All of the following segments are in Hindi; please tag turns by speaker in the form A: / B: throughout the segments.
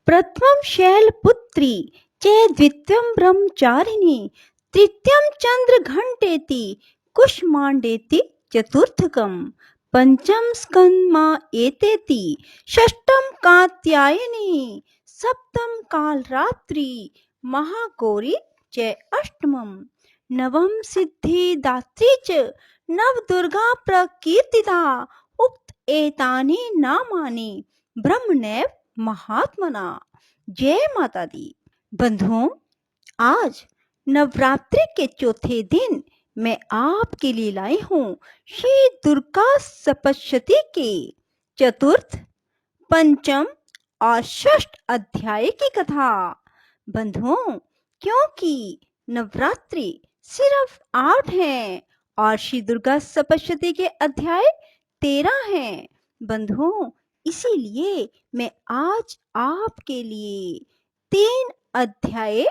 A: प्रथमं शैलपुत्री च द्वितीयं ब्रह्मचारिणी तृतीयं चंद्रघंटेति कुष्मांडेति चतुर्थकं पंचम स्कंदमा एतेति षष्ठम कात्यायनी सप्तम कालरात्रि महागौरी च अष्टमं नवम सिद्धिदात्री च नवदुर्गा प्रकीर्तिता उक्त एतानि नामानि ब्रह्मणैव महात्मना। जय माता दी। बंधुओं, आज नवरात्रि के चौथे दिन मैं आपके लिए लाई हूँ श्री दुर्गा सप्तशती के चतुर्थ, पंचम और षष्ठ अध्याय की कथा। बंधुओं, क्योंकि नवरात्रि सिर्फ 8 हैं और श्री दुर्गा सप्तशती के अध्याय 13 हैं। बंधुओं, इसीलिए मैं आज आपके लिए 3 अध्याय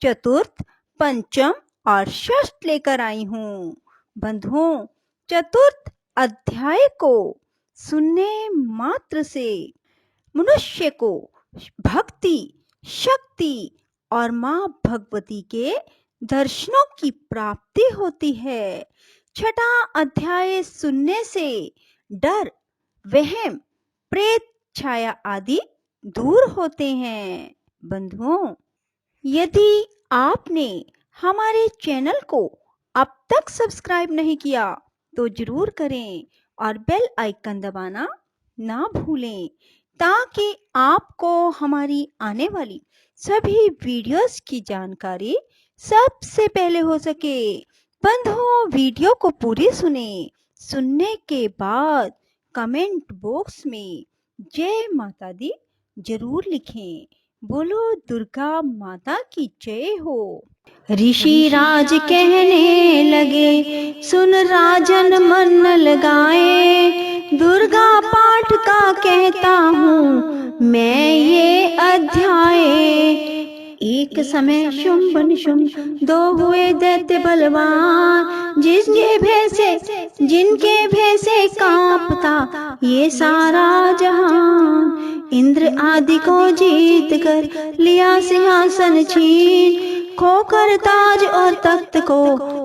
A: चतुर्थ, पंचम और षष्ठ लेकर आई हूँ। बंधुओं, चतुर्थ अध्याय को सुनने मात्र से मनुष्य को भक्ति, शक्ति और माँ भगवती के दर्शनों की प्राप्ति होती है। छठा अध्याय सुनने से डर, वहम, प्रेत छाया आदि दूर होते हैं। बंधुओं, यदि आपने हमारे चैनल को अब तक सब्सक्राइब नहीं किया तो जरूर करें और बेल आइकन दबाना ना भूलें ताकि आपको हमारी आने वाली सभी वीडियोस की जानकारी सबसे पहले हो सके। बंधुओं, वीडियो को पूरी सुनने के बाद कमेंट बॉक्स में जय माता दी जरूर लिखें। बोलो दुर्गा माता की जय हो। ऋषि राज कहने लगे, सुन राजन मन न लगाए, दुर्गा पाठ का कहता हूँ मैं ये अध्याय। एक समय शुंभ निशुंभ दो हुए दैत्य बलवान, जिनके भय से कांपता ये सारा जहान। इंद्र आदि को जीत कर लिया सिंहासन छीन, खोकर ताज और तख्त को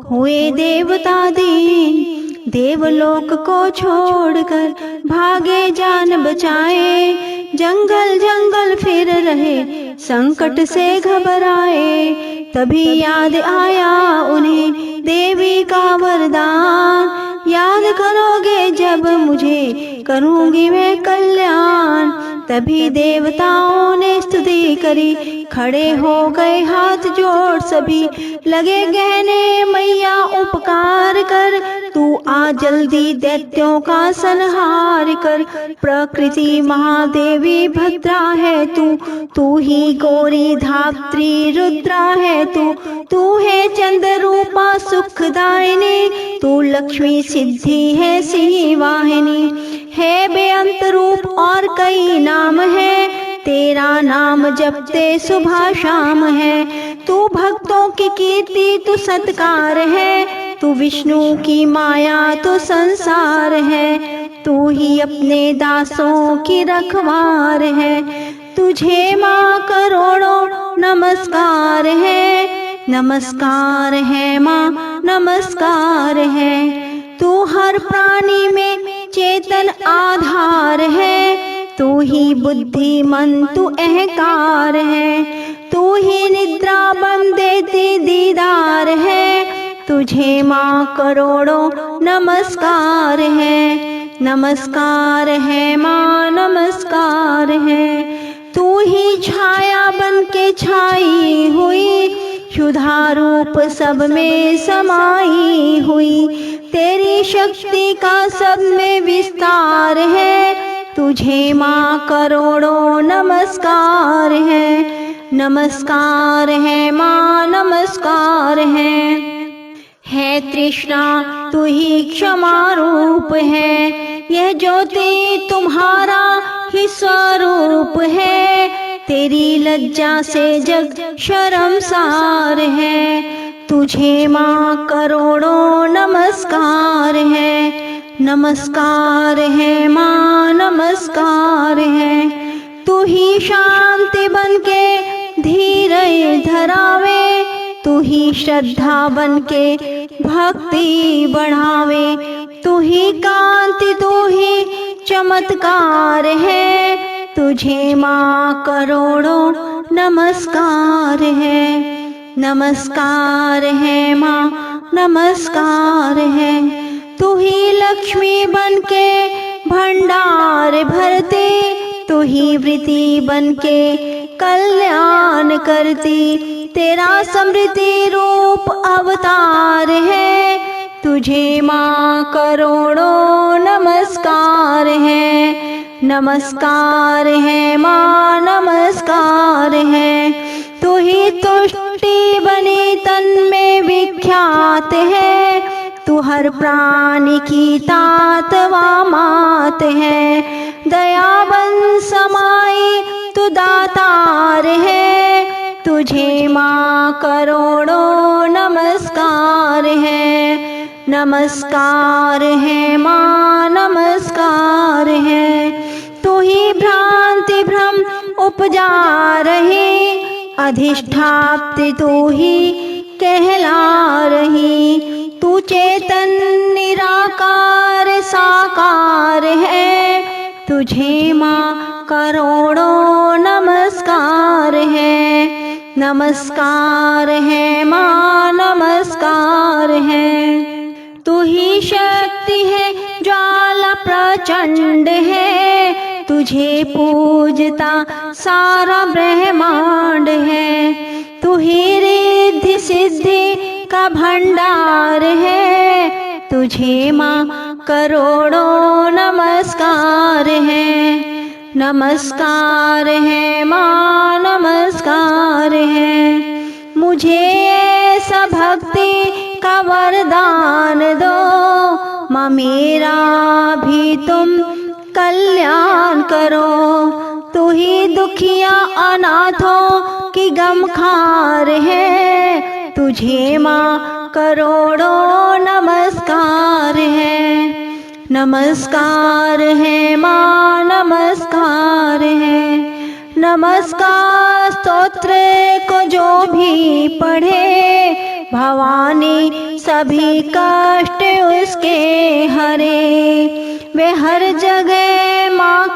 A: हुए देवता दीन। देवलोक को छोड़कर भागे जान बचाए, जंगल जंगल फिर रहे संकट से घबराए। तभी याद आया उन्हें देवी का वरदान, याद करोगे जब मुझे करूंगी मैं कल्याण। तभी देवताओं ने स्तुति करी, खड़े हो गए हाथ जोड़ सभी, लगे कहने मैया उपकार कर, तू आ जल्दी दैत्यों का संहार कर। प्रकृति महादेवी भद्रा है तू ही गौरी धात्री रुद्रा है तू है चंद्र रूपा सुखदायिनी, तू लक्ष्मी सिद्धि है सिंहवाहिनी। है बेअंत रूप और कई नाम है, तेरा नाम जपते सुबह शाम है। तू भक्तों की कीर्ति तू सत्कार है, तू विष्णु की माया तू संसार है। तू ही अपने दासों की रखवार है, तुझे माँ करोड़ों नमस्कार है। नमस्कार है माँ, नमस्कार है। तू हर प्राणी में चेतन आधार है, तू ही बुद्धिमन तू अहंकार है। तू ही निद्रा बन देती दीदार है, तुझे माँ करोड़ों नमस्कार है। नमस्कार है माँ, नमस्कार है। तू ही छाया बन के छाई हुई, क्षुधा रूप सब में समाई हुई। तेरी शक्ति का सब में विस्तार है, तुझे माँ करोड़ों नमस्कार है। नमस्कार है माँ, नमस्कार है तृष्णा तू ही क्षमा रूप है, यह ज्योति तुम्हारा ही स्वरूप है। तेरी लज्जा से जग शर्मसार है, तुझे माँ करोड़ों नमस्कार है। नमस्कार है माँ, नमस्कार है। तू ही शांत शांति बनके धीर धरावे, तू ही श्रद्धा बनके भक्ति बढ़ावे। तू ही कांति, तू ही चमत्कार है, तुझे माँ करोड़ों नमस्कार है। नमस्कार है माँ, नमस्कार है। तू ही लक्ष्मी बनके भंडार भरती, तू ही वृत्ति बनके कल्याण करती। तेरा समृद्धि रूप अवतार है, तुझे माँ करोड़ों नमस्कार है। नमस्कार है माँ, नमस्कार है। तू ही तुष्टि बनी तन में विख्यात है, तू हर प्राणी की तात व मात है। दयाबन समाई तू दातार है, तुझे माँ करोड़ों नमस्कार है। नमस्कार है माँ, नमस्कार है। तू ही भ्रांति भ्रम उपजा रही, अधिष्ठात्री तू ही कहला रही। तू चेतन निराकार साकार है, तुझे माँ करोड़ों नमस्कार है। नमस्कार है माँ, नमस्कार है। तू ही शक्ति है, ज्वाला प्रचंड है, तुझे पूजता सारा ब्रह्मांड है। तू ही रिद्धि सिद्धि का भंडार है, तुझे माँ करोड़ों नमस्कार है। नमस्कार है माँ, नमस्कार है। मुझे ऐसा भक्ति का वरदान दो, माँ मेरा भी तुम कल्याण करो। तू ही दुखिया अनाथों की गमखार है, तुझे माँ करोड़ों नमस्कार है। नमस्कार है माँ, नमस्कार है। नमस्कार स्तोत्र को जो भी पढ़े, भवानी सभी कष्ट उसके हरे। वे हर जगह माँ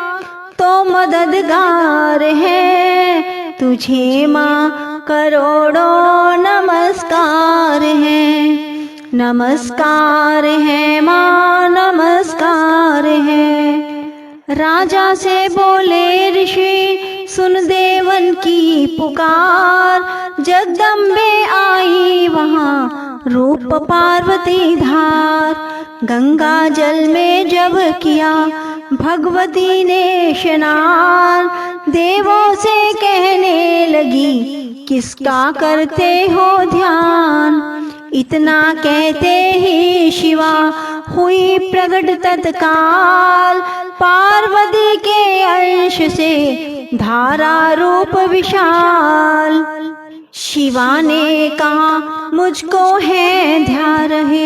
A: तो मददगार है, तुझे माँ करोड़ों नमस्कार है। नमस्कार है माँ, नमस्कार है। राजा से बोले ऋषि सुन देवन की पुकार, जगदम्बे आई वहाँ रूप पार्वती धार। गंगा जल में जब किया भगवती ने स्नान, देवों से कहने लगी किसका करते हो ध्यान। इतना कहते ही शिवा हुई प्रकट तत्काल, पार्वती के अंश से धारा रूप विशाल। शिवा ने कहा मुझको है ध्यान रहे,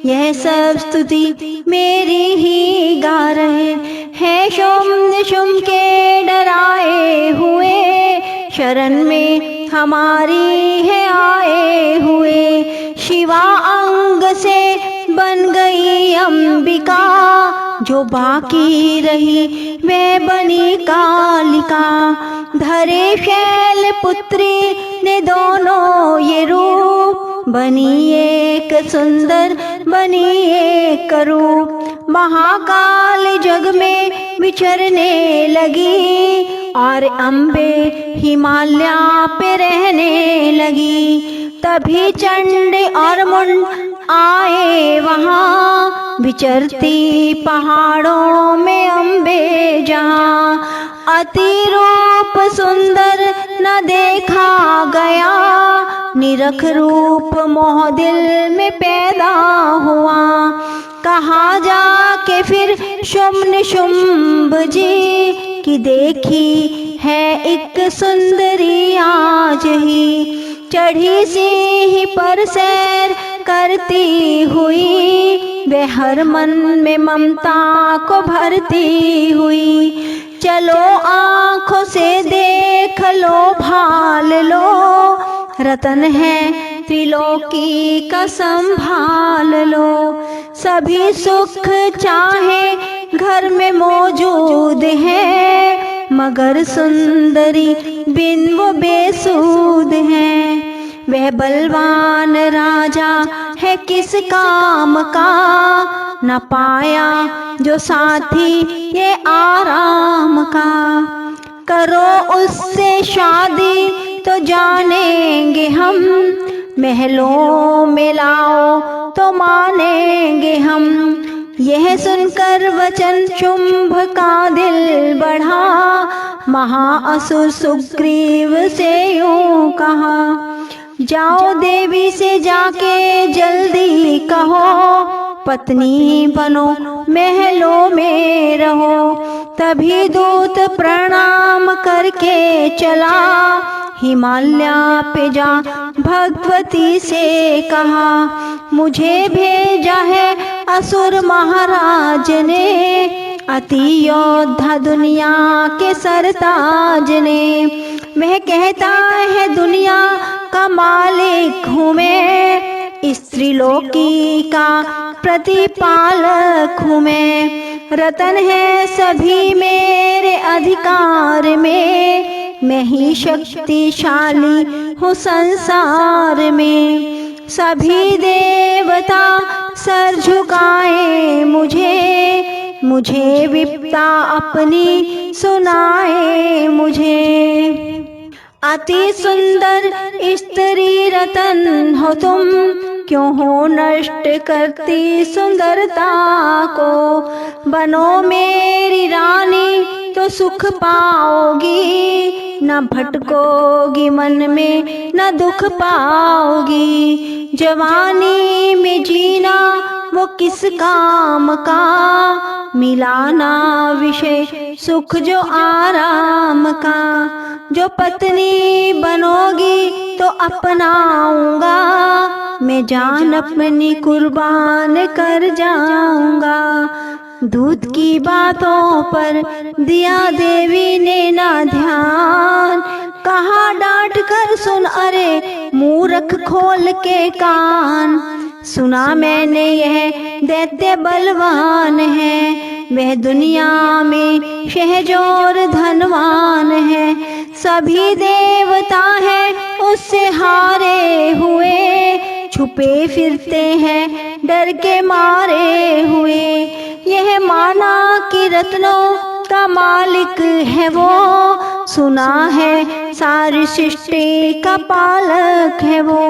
A: यह सब स्तुति मेरी ही गा रहे हैं। शुम निशुम के डराए हुए, शरण में हमारी है आए हुए। शिवा अंग से बन गई अंबिका, जो बाकी रही वह बनी कालिका। धरे शैल पुत्री ने दोनों ये रूप, बनी एक सुंदर बनी एक रूप। महाकाल जग में विचरने लगी, और अम्बे हिमालय पे रहने लगी। तभी चंड और मुंड आए वहाँ, विचरती पहाड़ों में अम्बे जहाँ। अति रूप सुंदर न देखा गया, निरख रूप मोह दिल में पैदा हुआ। कहा जाके फिर शुम्भ निशुम्भ जी की देखी है एक सुंदरी आज ही। चढ़ी सी ही पर सैर करती हुई, वह हर मन में ममता को भरती हुई। चलो आँखों से देख रतन है त्रिलोकी का संभाल लो। सभी सुख चाहे घर में मौजूद है, मगर सुंदरी बिन वो बेसूद है। वह बलवान राजा है किस काम का, न पाया जो साथी ये आराम का। करो उससे शादी तो जानेंगे हम, महलों में लाओ तो मानेंगे हम। यह सुनकर वचन शुंभ का दिल बढ़ा, महाअसुर सुग्रीव से यूं कहा, जाओ देवी से जाके जल्दी कहो, पत्नी बनो महलों में रहो। तभी दूत प्रणाम करके चला, हिमालय पे जा भगवती से कहा, मुझे भेजा है असुर महाराज ने, अति योद्धा दुनिया के सरताज ने। वह कहता है दुनिया का मालिक हूँ मैं, स्त्रीलोकी का प्रतिपालक हूँ मैं। रतन है सभी मेरे अधिकार में, मैं ही शक्तिशाली हूँ संसार में। सभी देवता सर झुकाए मुझे, मुझे विपदा अपनी सुनाए मुझे। अति सुंदर स्त्री रतन हो तुम, क्यों हो नष्ट करती सुंदरता को। बनो मेरी रानी तो सुख पाओगी, न भटकोगी मन में न दुख पाओगी। जवानी में जीना वो किस काम का, मिलाना विषय सुख जो आराम का। जो पत्नी बनोगी तो अपनाऊंगा, मैं जान अपनी कुर्बान कर जाऊंगा। दूध की बातों पर दिया देवी ने ना ध्यान, कहा डांट कर सुन अरे मूर्ख खोल के कान। सुना मैंने यह दैत्य बलवान है, वह दुनिया में शहजोर धनवान है। सभी देवता हैं उससे हारे हुए, छुपे फिरते हैं डर के मारे हुए। यह माना कि रत्नों का मालिक है वो, सुना है सारी सृष्टि का पालक है वो।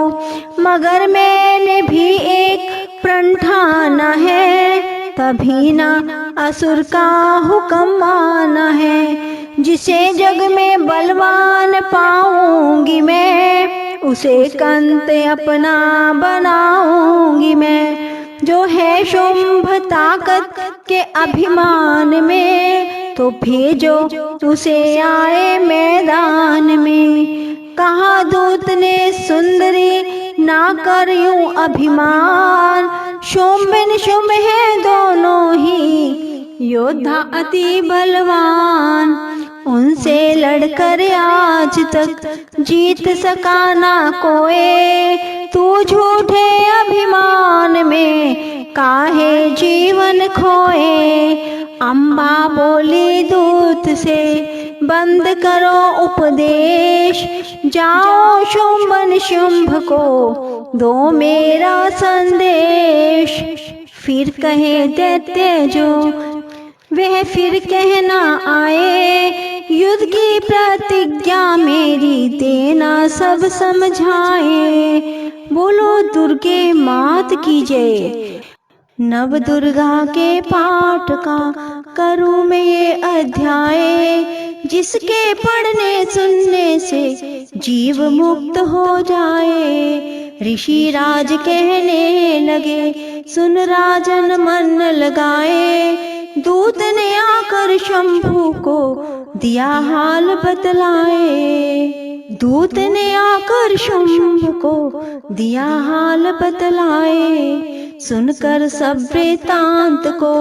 A: मगर मैंने भी एक प्रण ठाना है, तभी ना असुर का हुक्म माना है। जिसे जग में बलवान पाऊंगी मैं, उसे कंत अपना बनाऊंगी मैं। जो है शुंभ ताकत के अभिमान में, तो भेजो उसे आए मैदान में। कहा दूत ने सुंदरी ना कर यूं अभिमान, शुंभ निशुंभ है दोनों ही योद्धा अति बलवान। उनसे लड़कर आज तक जीत सका ना कोई, तू झूठे अभिमान में काहे जीवन खोए। अम्बा बोली दूत से बंद करो उपदेश, जाओ शुंभ निशुंभ को दो मेरा संदेश। फिर कहे दैत्य जो वह फिर कहना आए, युद्ध की प्रतिज्ञा मेरी देना सब समझाए। बोलो दुर्गे मात की जय। नव दुर्गा के पाठ का करूं मैं ये अध्याय, जिसके पढ़ने सुनने से जीव मुक्त हो जाए। ऋषि राज कहने लगे सुन राजन मन लगाए, दूत ने आकर शंभू को दिया हाल बतलाए। दूत ने आकर शंभू को दिया हाल बतलाए। सुनकर सब वृतांत को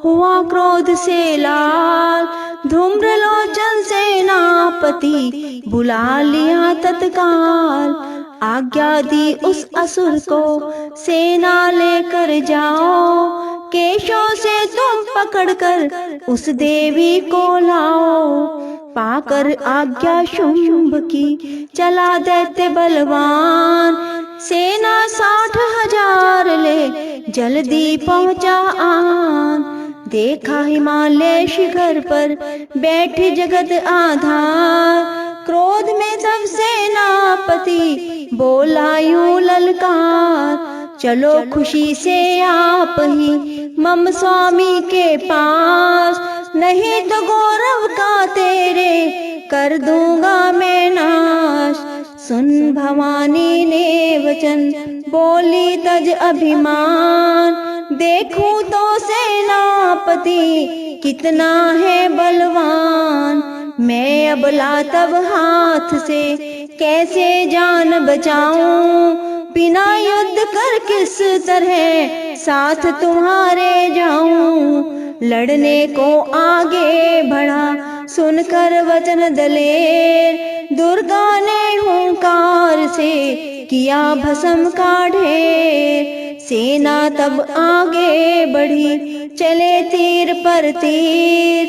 A: हुआ क्रोध से लाल, धूम्रलोचन सेनापति बुला लिया तत्काल। आज्ञा दी उस असुर को सेना लेकर जाओ, केशों से तुम पकड़कर उस देवी को लाओ। पाकर आज्ञा शुंभ की चला दैत्य बलवान, सेना 60,000 ले जल्दी पहुंचा आन। देखा हिमालय शिखर पर बैठे जगत आधार, क्रोध में तब सेनापति बोला यूं ललकार, चलो खुशी से आप ही मम स्वामी के पास, नहीं तो गौरव का तेरे कर दूंगा मैं नाश। सुन भवानी ने वचन बोली तज अभिमान, देखूं तो सेनापति कितना है बलवान। मैं अबला तब हाथ से कैसे जान बचाऊं, बिना युद्ध कर किस तरह साथ तुम्हारे जाऊं। लड़ने को आगे बढ़ा सुनकर वचन दलेर, दुर्गा ने हुंकार से किया भस्म का ढेर। सेना तब आगे बढ़ी चले तीर पर तीर,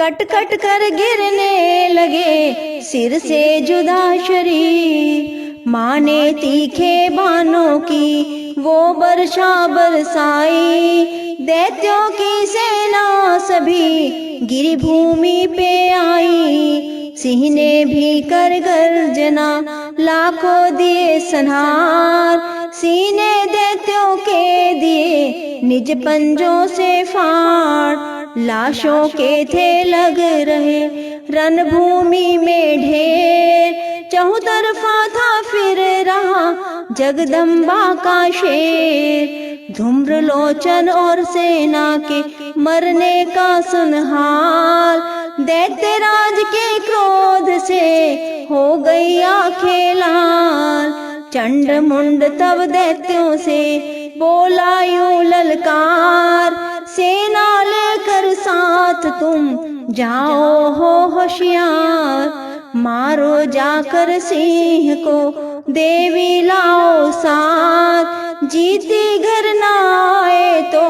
A: कट कट कर गिरने लगे सिर से जुदा शरीर। माँ ने तीखे बाणों की वो वर्षा बरसाई, दैत्यों की सेना सभी गिरी भूमि पे आई। सिंह ने भी कर गर्जना लाखों दिए संहार, सीने दैत्यों के दिए निज पंजों से फाड़। लाशों के थे लग रहे रणभूमि में ढेर, चहुं तरफा था फिर रहा जगदम्बा का शेर। धूम्र लोचन और सेना के मरने का सुन हाल, दैत्यराज के क्रोध से हो गई आंखें लाल। चंड मुंड तब दैत्यों से बोला यूं ललकार, सेना लेकर साथ तुम जाओ हो होशियार। मारो जाकर सिंह को देवी लाओ साथ, जीती घर ना आए तो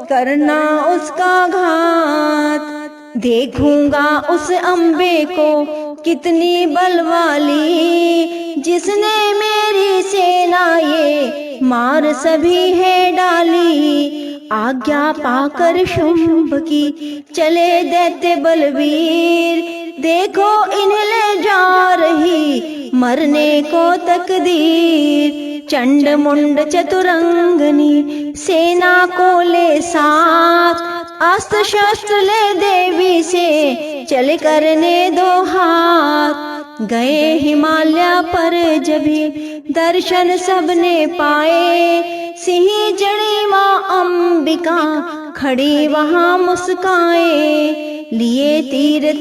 A: करना उसका घात। देखूंगा उस अम्बे को कितनी बलवाली, जिसने मेरी सेना ये मार सभी है डाली। आज्ञा पाकर शुंभ की चले दैत्य बलवीर, देखो इन्हें ले जा रही मरने को तकदीर। चंड मुंड चतुरंगनी सेना को ले साथ, अस्त्र शस्त्र ले देवी से चले करने दो हाथ। गए हिमालय पर जभी दर्शन सबने पाए, सिंह जड़ी माँ अंबिका खड़ी वहाँ मुस्काए। लिए तीर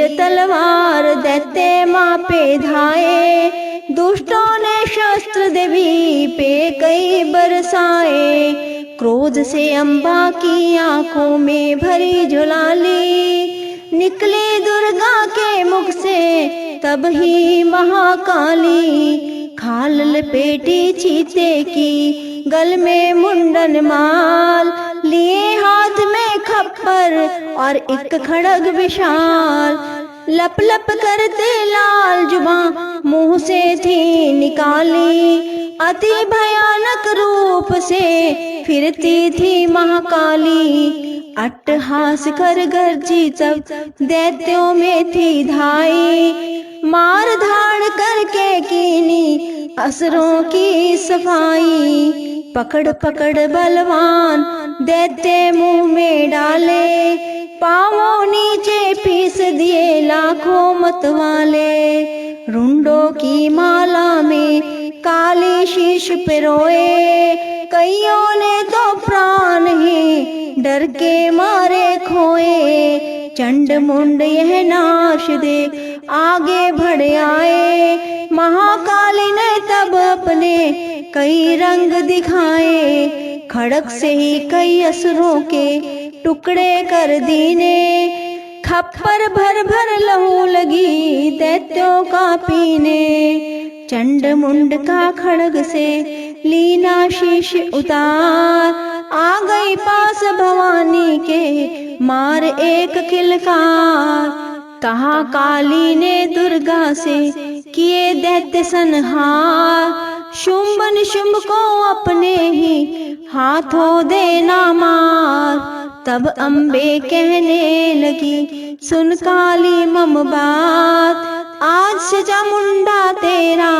A: तलवार दैत्य माँ पे धाए, दुष्टों ने शस्त्र देवी पे कई बरसाए। क्रोध से अम्बा की आंखों में भरी ज्वाली, निकली दुर्गा के मुख से तब ही महाकाली। खाल लपेटी चीते की गल में मुंडन माल, लिए हाथ में खप्पर और एक खड़ग विशाल। लप लप करते लाल जुबां मुंह से थी निकाली, अति भयानक रूप से फिरती थी महाकाली। अट्टहास कर गर्जी तब दैत्यों में थी धाई, मार धाड़ करके कीनी असुरों की सफाई। पकड़ पकड़ बलवान दैत्य मुंह में डाले, पांवों नीचे पीस दिए लाखों मतवाले। रुंडों की माला में काली शीश पिरोए, कईयों ने तो प्राण ही डर के मारे खोए। चंड मुंड यह नाश देख आगे बढ़ आए, महाकाली ने तब अपने कई रंग दिखाए। खड़क से ही कई असुरों के टुकड़े कर दीने, खप्पर भर भर लहू लगी दैत्यों का पीने। चंड मुंड का खड्ग से लीना शीश उतार, आ गई पास भवानी के मार एक किलकार। कहा काली ने दुर्गा से किए दैत्य संहार, शुंभ निशुंभ को अपने ही हाथों देना मार। तब अम्बे कहने लगी सुन काली मम बात, आज से चामुंडा तेरा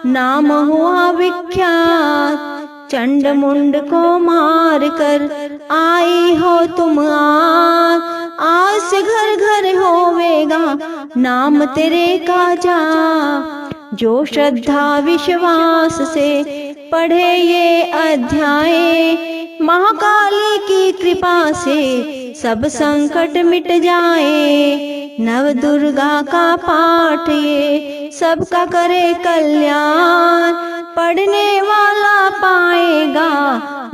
A: नाम हुआ विख्यात। चंड मुंड को मार कर आई हो तुम आज से घर घर होवेगा नाम तेरे का जाप। जो श्रद्धा विश्वास से पढ़े ये अध्याय, महाकाली की कृपा से सब संकट मिट जाए। नव दुर्गा का पाठ ये सबका करे कल्याण, पढ़ने वाला पाएगा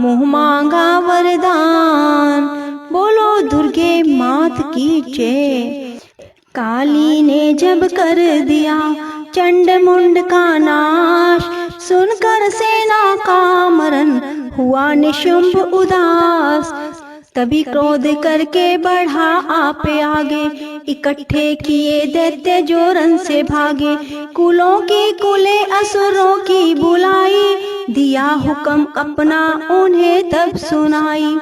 A: मुँह मांगा वरदान। बोलो दुर्गे मात की जय। काली ने जब कर दिया चंड मुंड का नाश, सुनकर सेना का मरण हुआ निशुंभ उदास। तभी क्रोध करके बढ़ा आपे आगे, इकट्ठे किए दैत्य जो रन से भागे। कुलों की कुले असुरों की बुलाई, दिया हुक्म अपना उन्हें तब सुनाई।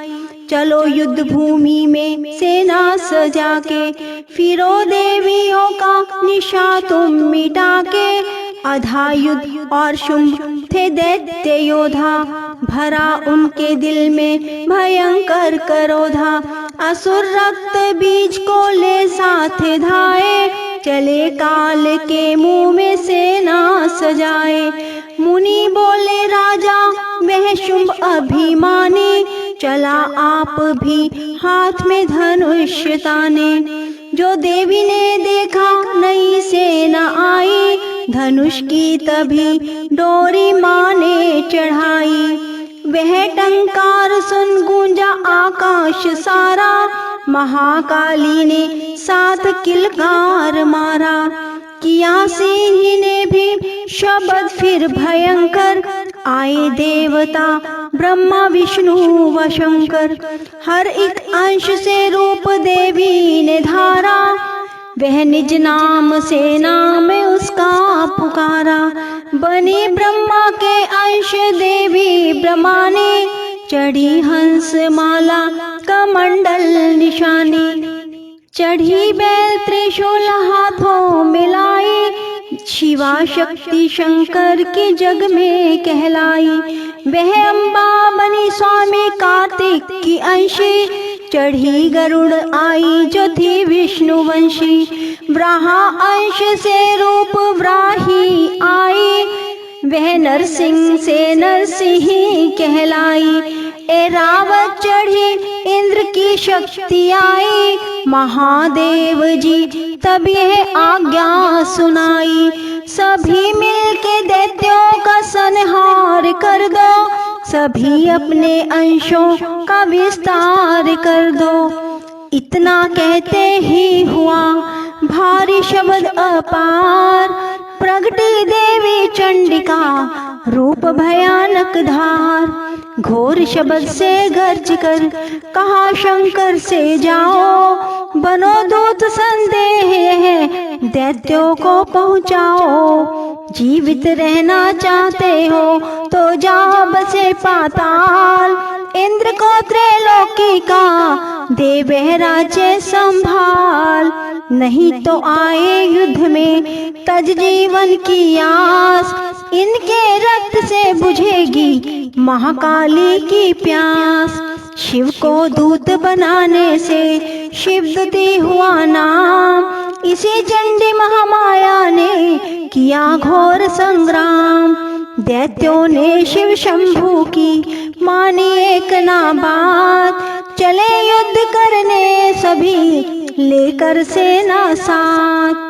A: चलो युद्ध भूमि में सेना सजा के, फिरो देवियों का निशा तुम मिटा के। आधा युद्ध और शुंभ थे दैत्य योधा, भरा उनके दिल में भयंकर क्रोधा। असुर रक्त बीज को ले साथ धाए, चले काल के मुंह में सेना सजाए। मुनि बोले राजा वह शुंभ अभिमानी, चला आप भी हाथ में धनुष ताने। जो देवी ने देखा नई सेना आई, धनुष की तभी डोरी माँ ने चढ़ाई। वह टंकार सुन गूंजा आकाश सारा, महाकाली ने साथ किलकार मारा। किया सिंह ने भी शब्द फिर भयंकर, आए देवता ब्रह्मा विष्णु व शंकर। हर एक अंश से रूप देवी ने धारा, वह निज नाम से नाम उसका पुकारा। बनी ब्रह्मा के अंश देवी ब्रह्मा ने, चढ़ी हंस माला कमंडल निशानी। चढ़ी बैल त्रिशूल हाथों मिलाई, शिवा शक्ति शंकर के जग में कहलाई। वह अम्बा बनी स्वामी कार्तिक की अंशी, चढ़ी गरुड़ आई जो थी विष्णु वंशी। ब्रहा अंश से रूप व्राही आई, वह नरसिंह से नरसिंही कहलाई। एरावत चढ़ी इंद्र की शक्ति आई, महादेव जी तब यह आज्ञा सुनाई। सभी मिलके दैत्यों का संहार कर दो, सभी अपने अंशों का विस्तार कर दो। इतना कहते ही हुआ भारी शब्द अपार, प्रगटी देवी चंडिका रूप भयानक धार। घोर शब्द से गर्ज कर कहा शंकर से जाओ, बनो दूत संदेह है दैत्यों को पहुँचाओ। जीवित रहना चाहते हो तो जाओ बसे पाताल, इंद्र को त्रैलोकी का दे वह राज्य संभाल। नहीं तो आए युद्ध में तज जीवन की आस, इनके रक्त से बुझेगी महाकाली की प्यास। शिव को दूत बनाने से शिवदूती हुआ नाम, इसी चंडी महामाया ने किया घोर संग्राम। दैत्यों ने शिव शंभू की मानी एक ना बात, चले युद्ध करने सभी लेकर सेना साथ।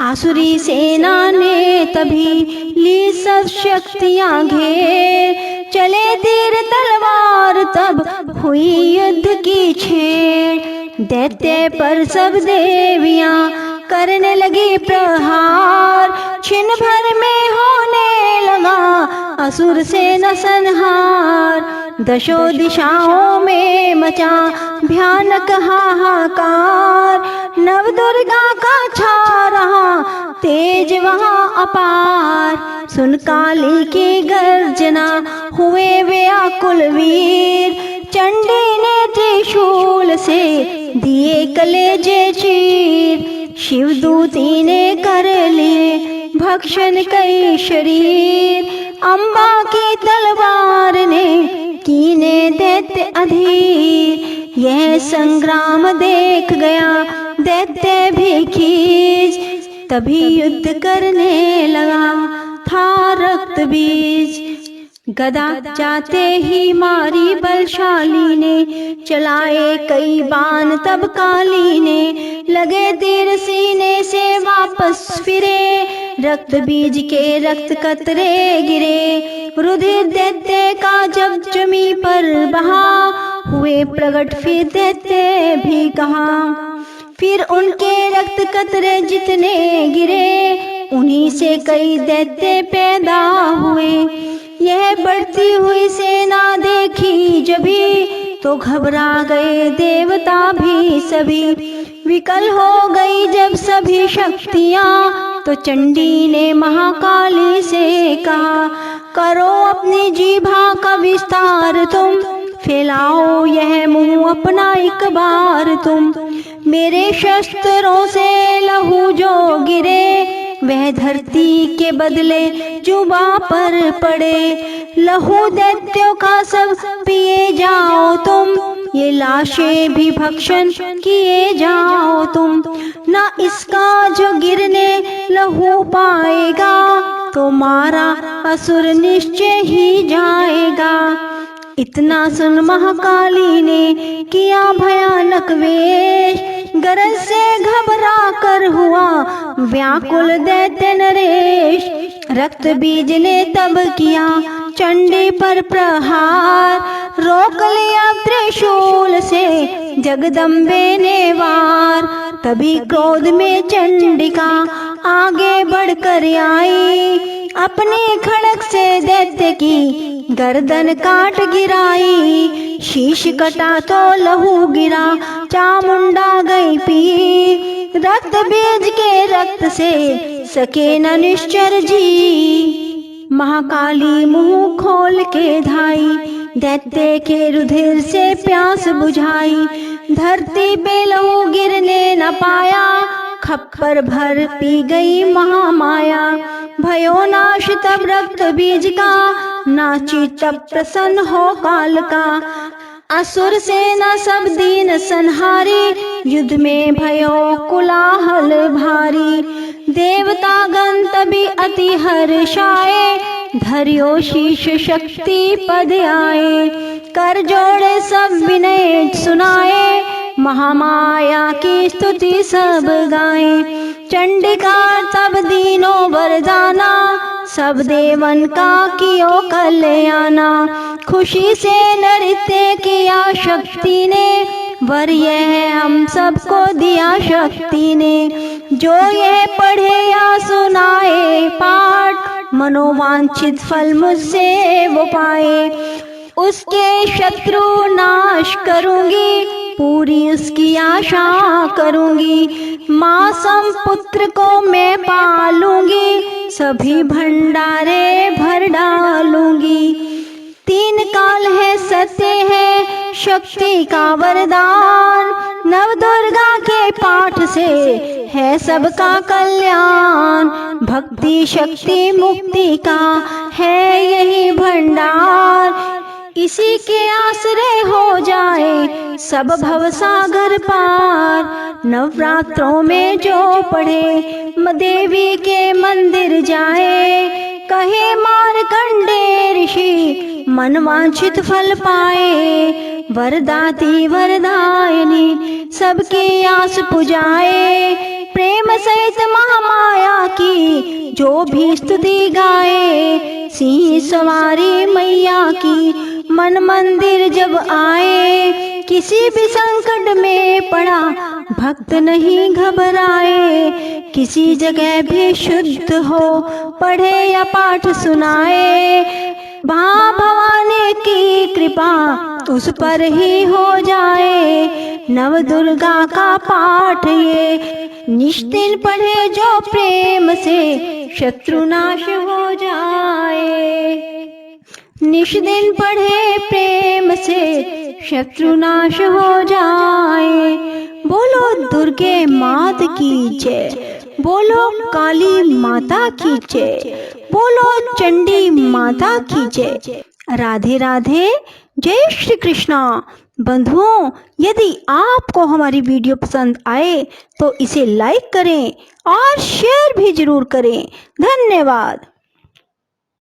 A: आसुरी सेना ने तभी ली सब शक्तियां घेर, चले तीर तलवार तब हुई युद्ध की छेड़। दैत्य पर सब देवियां करने लगी प्रहार। क्षण भर में होने लगा असुर से न संहार। दशों दिशाओं में मचा भयानक हाहाकार। नव दुर्गा का छा रहा तेज वहाँ अपार। सुन काली की गर्जना हुए व्याकुल वीर। चंडी ने त्रिशूल से दिए कलेजे चीर। शिवदूती ने कर लिए भक्षण कई शरीर। अम्बा की तलवार ने कीने दैत्य अधीर। यह संग्राम देख गया दैत्य भी खींच। तभी युद्ध करने लगा था रक्त बीज। गदा जाते ही मारी बलशाली ने, चलाए कई बाण तब काली ने। लगे तीर सीने से वापस फिरे, रक्त बीज के रक्त कतरे गिरे। रुधिर दैत्य का जब जमी पर बहा, हुए प्रकट फिर दैत्य भी कहा। फिर उनके रक्त कतरे जितने गिरे, उन्हीं से कई दैत्य पैदा हुए। यह बढ़ती हुई सेना देखी जभी, तो घबरा गए देवता भी सभी। विकल हो गई जब सभी शक्तियाँ, तो चंडी ने महाकाली से कहा, करो अपनी जीभा का विस्तार तुम। फैलाओ यह मुंह अपना एक बार तुम। मेरे शस्त्रों से लहू जो गिरे, वह धरती के बदले जुबा पर पड़े। लहू दैत्यों का सब पिए जाओ तुम, ये लाशें भी भक्षण किए जाओ तुम। ना इसका जो गिरने लहू पाएगा, तो मारा असुर निश्चय ही जाएगा। इतना सुन महाकाली ने किया भयानक वेश। गरज से घबरा कर हुआ व्याकुल दैत्य नरेश। रक्त बीज ने तब किया चंडी पर प्रहार। रोक लिया त्रिशूल से जगदम्बे ने वार। तभी क्रोध में चंडिका आगे बढ़कर आई, अपने खड़ग से दैत्य की गर्दन काट गिराई। शीश कटा तो लहू गिरा, चामुंडा गई पी। रक्त बीज के रक्त से सके न निश्चर जी। महाकाली मुंह खोल के धाई, दैत्य के रुधिर से प्यास बुझाई। धरती पे लहू गिरने न पाया, खप्पर भर पी गई महामाया। भयो नाश तब रक्त बीज का, नाची तब प्रसन्न हो काल का। असुर सेना सब दीन संहारी, युद्ध में भयो कोलाहल भारी। देवता गण तभी अति हर्षाए, धर्यो शीश शक्ति पद आए। कर जोड़े सब विनय सुनाए, महामाया की स्तुति सब गाए। चंडिका तब दीनों वरदाना, सब देवन का कियो कल्याणा। खुशी से नृत्य किया शक्ति ने, वर यह हम सबको दिया शक्ति ने। जो यह पढ़े या सुनाए पाठ, मनोवांछित फल मुझसे वो पाए। उसके शत्रु नाश करूंगी, पूरी उसकी आशा करूंगी। माँ सम पुत्र को मैं पालूंगी, सभी भंडारे भर डालूंगी। तीन काल है सत्य है शक्ति का वरदान, नव दुर्गा के पाठ से है सबका कल्याण। भक्ति शक्ति मुक्ति का है यही भंडार, इसी के आश्रय हो जाए सब भव सागर पार। नवरात्रों में जो पढ़े देवी के मंदिर जाए, कहे मार्कंडेय ऋषि मनवांछित फल पाए। वरदाती वरदायिनी सबकी आस पुजाए, प्रेम सहित महामाया की जो भी स्तुति गाए। सिंह सवारी मैया की मन मंदिर जब आए, किसी भी संकट में पड़ा भक्त नहीं घबराए, किसी जगह भी शुद्ध हो पढ़े या पाठ सुनाए, माँ भवानी की कृपा उस पर ही हो जाए। नव दुर्गा का पाठ ये निष्दिन पढ़े जो प्रेम से शत्रु नाश हो जाए, निष्दिन पढ़े प्रेम से शत्रु नाश हो जाए। बोलो दुर्गे मात की जय, बोलो काली माता की जय, बोलो चंडी माता की जय। राधे राधे, जय श्री कृष्णा। बंधुओं, यदि आपको हमारी वीडियो पसंद आए तो इसे लाइक करें और शेयर भी जरूर करें। धन्यवाद।